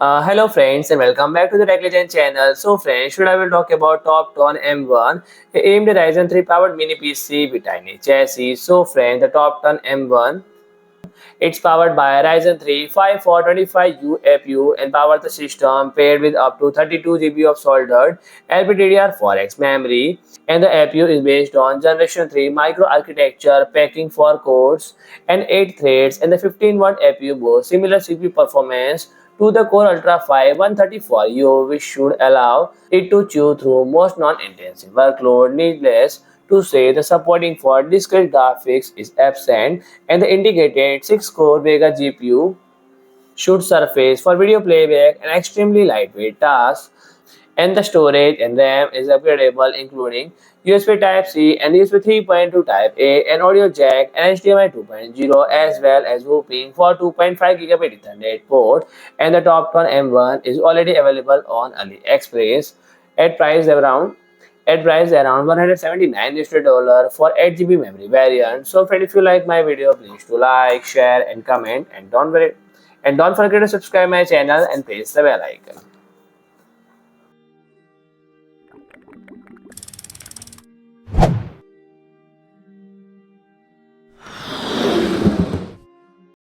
Hello friends and welcome back to the Tech Legend channel. So friends, today I will talk about Topton M1, a AMD Ryzen 3 powered mini PC with tiny chassis. So friends, the Topton M1, it's powered by Ryzen 3 5425U APU and power the system paired with up to 32 GB of soldered LPDDR4X memory. And the APU is based on Generation 3 microarchitecture packing 4 cores and 8 threads, and the 15-watt APU boosts similar CPU performance to the Core Ultra 5 134U, which should allow it to chew through most non-intensive workload. Needless to say, the supporting for discrete graphics is absent, and the integrated 6-core Vega GPU should surface for video playback and extremely lightweight tasks. And the storage and RAM is upgradable, including USB Type-C and USB 3.2 Type-A, and audio jack and HDMI 2.0, as well as whopping for 2.5 GB Ethernet port. And the Topton M1 is already available on AliExpress at price around $179 for 8 GB memory variant. So friend, if you like my video, please do like, share and comment, and don't forget to subscribe my channel and press the bell icon.